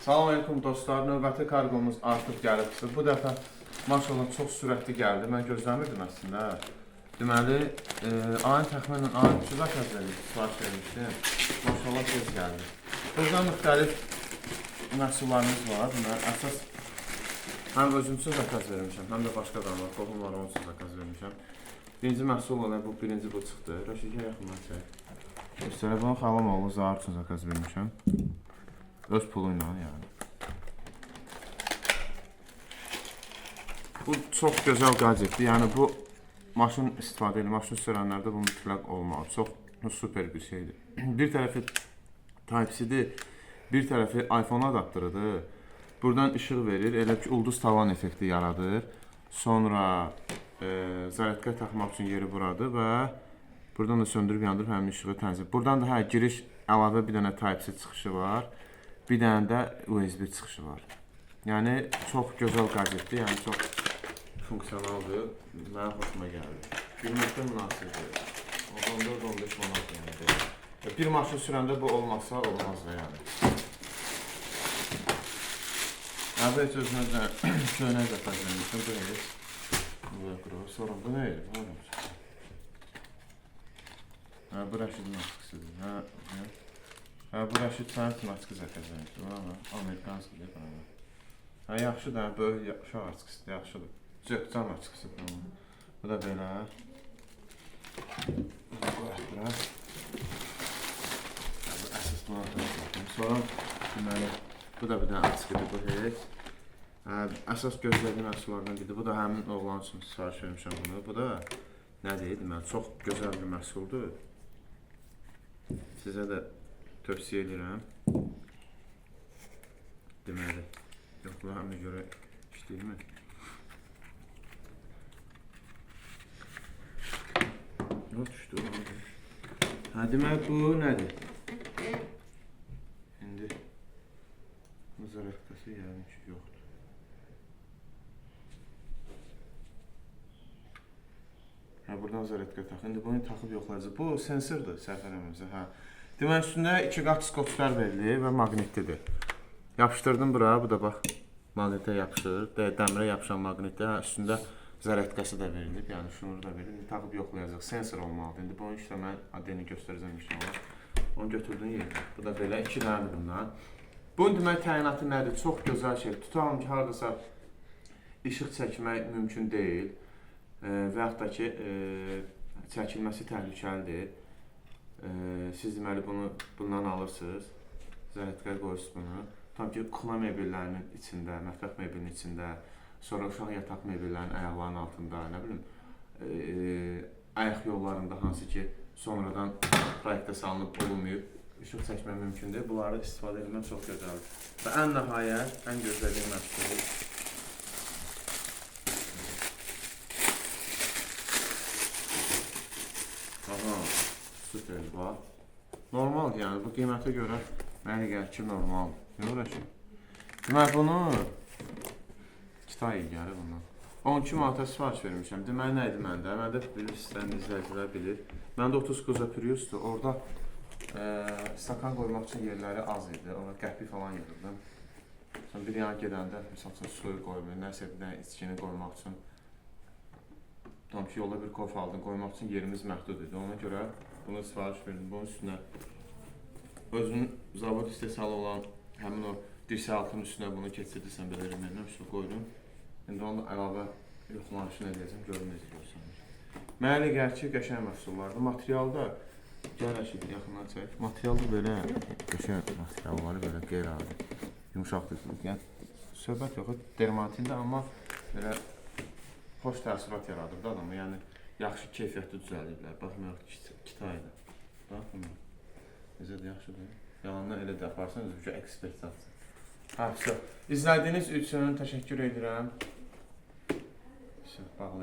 Salam aleykum dostlar, növbəti karqomuz artıq gəlibdir. Bu dəfə maşallah çox sürətli gəldi. Mən gözləmirdim əslində. Deməli, ayın təxminən ayın 300 akazəlik sifariş vermişdim. Maşallah tez gəldi. Burada müxtəlif məhsullarımız var. Deməli, əsas həm özümsüz akaz vermişəm, həm də başqa adamlar, qohumlar onsuz akaz vermişəm. Birinci məhsul olan birinci bu çıxdı. Rəşikə yaxından çək. Üstələ bunu xalam oğlu zar üçün akaz vermişəm. Öz puluyla yani. Bu çox gözəl gadgetdir. Yəni bu maşın istifadə edir, maşın sürənlərdə bu mütləq olmalı. Çox super bir şeydir. Bir tərəfi Type-C-dir, bir tərəfi iPhone adaptırıdır. Buradan işıq verir, elə ki ulduz tavan effekti yaradır. Sonra zaryadka taxmaq üçün yeri buradır və buradan da söndürüb yandırıb həmin işığı tənzim. Buradan da giriş əlavə bir dənə Type-C çıxışı var. Bir dənə də USB çıxışı var. Yəni çox gözəl gadgetdir, yəni çox funksionaldır. Mənə xoşuma gəldi. Qiymətdə münasibdir. 14-15 manat yəni. Bir maşın sürəndə bu olmazsa olmaz da yəni. Əvvəl heç özünə köynək də təzəlmişəm. Bu neyir? Sonra bu neyir? Bu Rəşidin askısıdır. Bu Rəşid sənin üçün askı zəkəzləmişdir. Amerikanskıdır. Yaxşı da, böyük uşaq askısıdır, yaxşıdır. Cökcan askısıdır. Bu da belə. Bu əsas buna atmışım. Sonra deməli, bu da bir dənə askıdır bu heç. Əsas gözlədiyim məhsullardan biridir. Bu da həmin oğlan üçün sifariş vermişəm bunu. Bu da nə deyil, deməli, çox gözəl bir məhsuldur. Sizə də tövsiyə edirəm. Deməli, yoxlarına görə işləyirmi? Yox, düşdü. Deməli, bu nədir? İndi zaryadkası yəni ki, yoxdur. Buradan zaryadka taxın. İndi bunu taxıb yoxlayacaq. Bu sensordur, səhv eləmirəmsə. Deməli, üstündə 2 qat skotçlar verilir və maqnitlidir. Yapışdırdım bura, bu da bax, maqnitə yapışır. Dəmirə yapışan maqnitdə üstündə zaryadkası da verilib, yəni şunu da verilir. İndi taxıb yoxlayacaq, sensor olmalıdır. İndi bunun işlə mən adını göstərəcəm inşallah. Onu götürdüyün yerdə. Bu da belə 2 dənədir bundan. Bunun deməli təyinatı nədir? Çox gözəl şey. Tutalım ki, haradasa işıq çəkmək mümkün deyil və yaxud da ki, çəkilməsi təhlükəlidir. Siz deməli bundan alırsınız, zaryadkaya qoyursunuz bunu. Tam ki, kuxna mebellərinin içində, mətbəx mebelinin içində, sonra uşaq yataq mebellərinin ayaqlarının altında, nə bilim, ayaq yollarında hansı ki, sonradan proyektə salınıb olunmayıb, işıq çəkmək mümkündür. Bunları istifadə etmək çox gözəldir. Və ən nəhayət, ən gözlədiyim məhsul. Süper, bax. Normaldır, yəni bu qiymətə görə mənə gəlir ki, normaldır. Yox, Rəşid. Deməli, bunu 2 ay gəlir bundan. 12 manata sifariş vermişəm. Deməli, nə idi məndə? Məndə istəyən izləyicilər bilir. Məndə 30 quza Prius'dur. Orada stakan qoymaq üçün yerləri az idi. Ona qəpik falan yığırdım. Sonra bir yana gedəndə, məsəl üçün suyu qoymuyor, nəsə bir dənə içkini qoymaq üçün. Tam ki, yolda bir kof aldım, qoymaq üçün yerimiz məhdud idi. Ona görə bunu sifariş verdim. Bunun üstünə özünün zavod istehsalı olan həmin o dirsə-altının üstünə bunu keçirdirsən, belə rəməylə üstünə qoydum. İndi onu əlavə yoxlanışını edəcəm, görün necə görsənir. Mənə elə gəlir ki, qəşəng məhsullardır. Materialda, gəl Rəşid, yaxından çək. Materialda belə qəşəng materialları belə qeyri-adi, yumuşaqdır. Yəni, söhbət yox, dermatində, amma belə xoş təəssürat yaradır da adamı, yəni yaxşı keyfiyyətli düzəldirlər. Baxmayaq ki, 2 ayda. Bax, bunu. Necə də yaxşıdır. Yalandan elə də aparsanız, ki, ekspert satsın. İzlədiyiniz üçün təşəkkür edirəm. Bağlayalım.